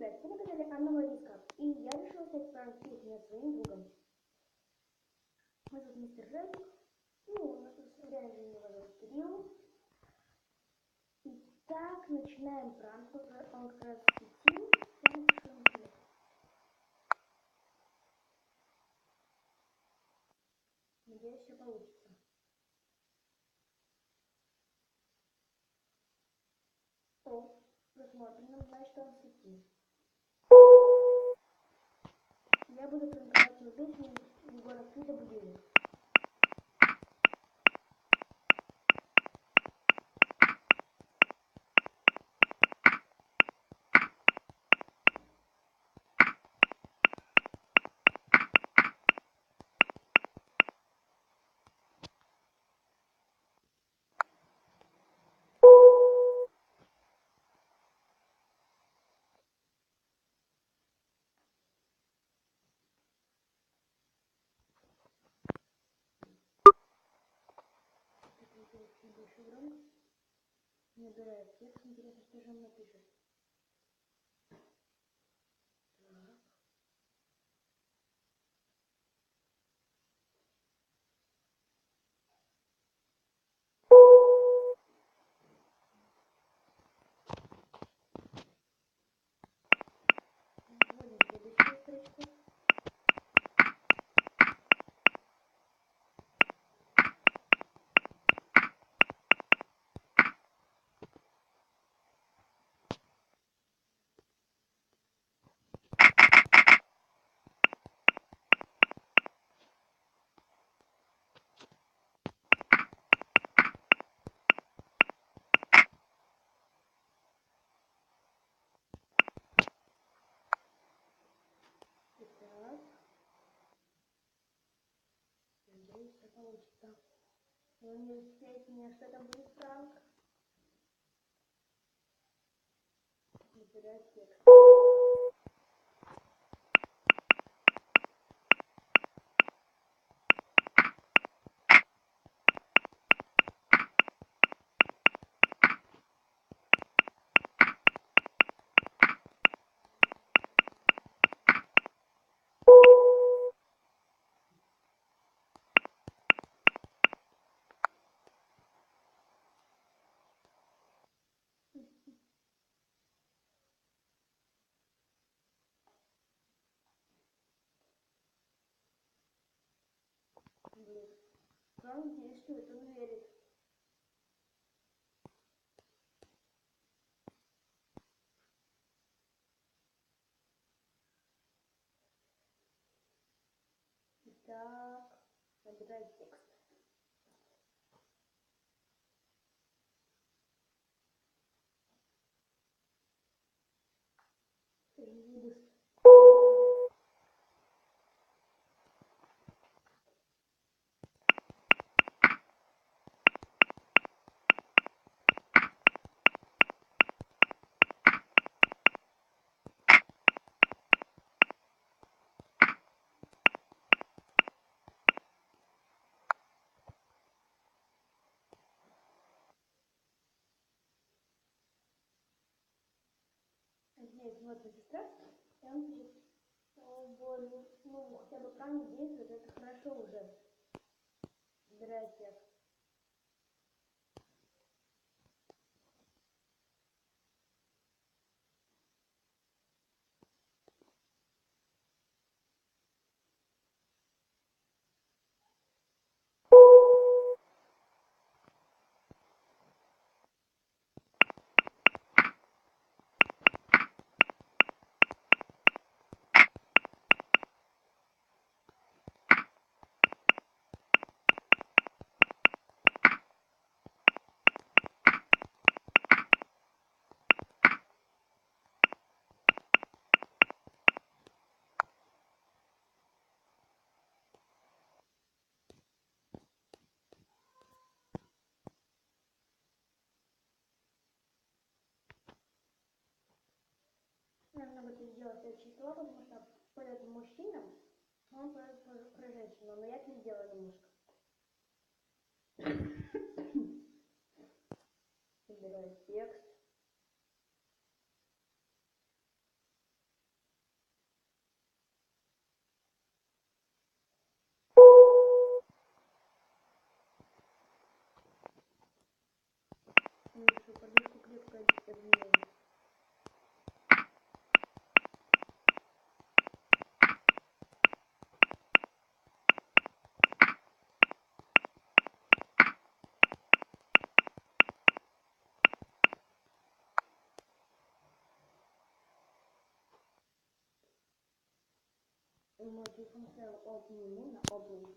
привет! Вы на канале Анна Лариска, и я решила снять пранк с своим другом. Мы тут мистер Жек, у нас тут реально его зовут Кирилл. Итак, начинаем пранк, он как раз светил. Надеюсь, все получится. О, просмотрено, значит, он светит. Я буду пранковать его песню Егора Крида «Будильник». Больше громкость. Набирает текст, интересно, что же он напишет. Вводим следующую строчку. Итак, надеюсь, все получится. Но не успеет мне, что это будет пранк. Набирать текст. Блин, пранк действует, он верит. Итак, набирать текст. Нет, вот сестра, и он пишет, о боже, ну хотя бы пранк действует, это хорошо уже. Набирать текст. Наверное, буду сделать следующее слово, потому что пойдет мужчина, а он пойдет про женщину, но я это сделаю немножко. Набираю текст. Еще подушку крепко обнимаю. Мой телефон стоял обниму на обним.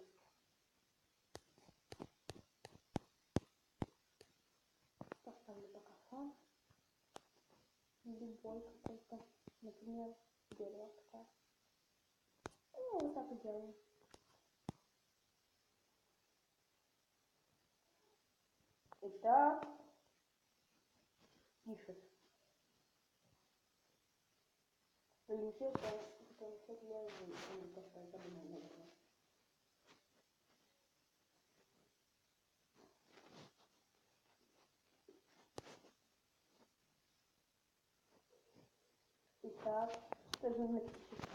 Поставлю пока фон. Любой какой-то, например, дерево такое. И вот так и делаю. Итак, пишет. Полетел, полетел я уже, просто подумал, наверное. Итак, что же напишет?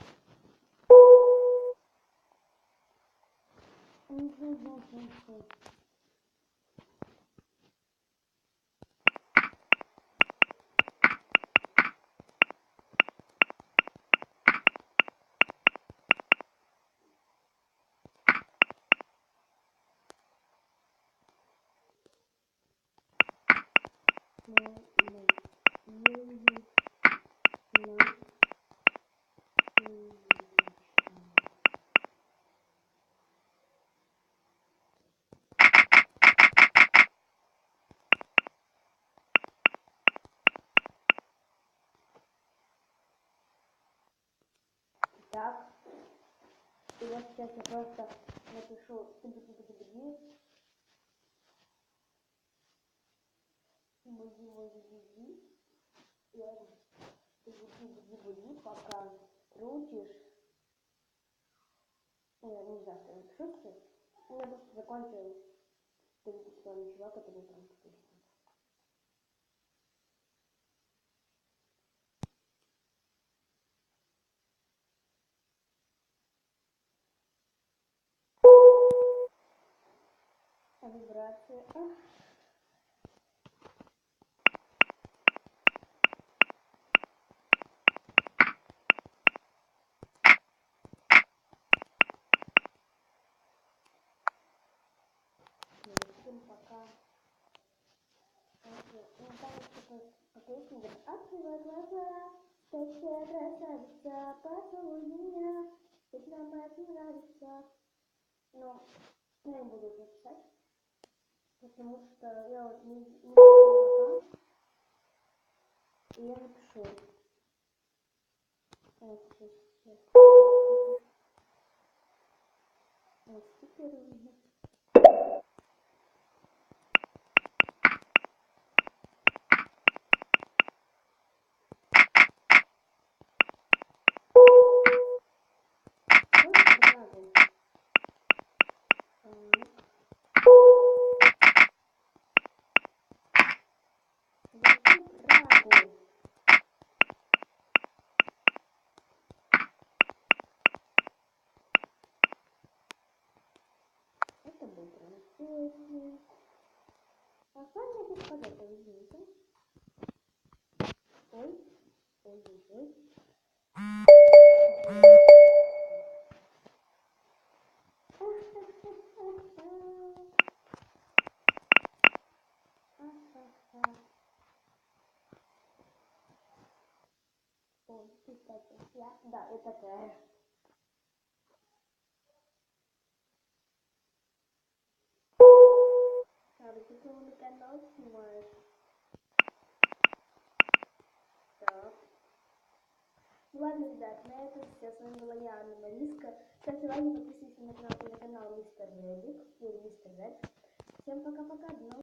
Так, и вот сейчас я просто напишу буди-буди-буди, буди-буди-буди, пока крутишь. Я не знаю, что я напишу сейчас. Я просто закончил традиционный чувак, который там написал. Вибрация. Всем пока. Ну, там что-то по песне говорит: открывай глаза, спящая красавица, поцелуй меня, ведь нам это нравится. Но я не буду это писать, потому что я вот не пока, и я напишу. Вот сейчас стикеры у меня. Это был прям песни. А с вами без подобного, извините. Ой, ой, ой, ой. Ой, кстати, да, это такая. Ты мой канал снимаешь. Так. Ну ладно, ребят, на этом все. С вами была я, Анна Мариска. Ставьте лайки, подписывайтесь на канал Мистер Редик или Мистер Ред. Всем пока-пока.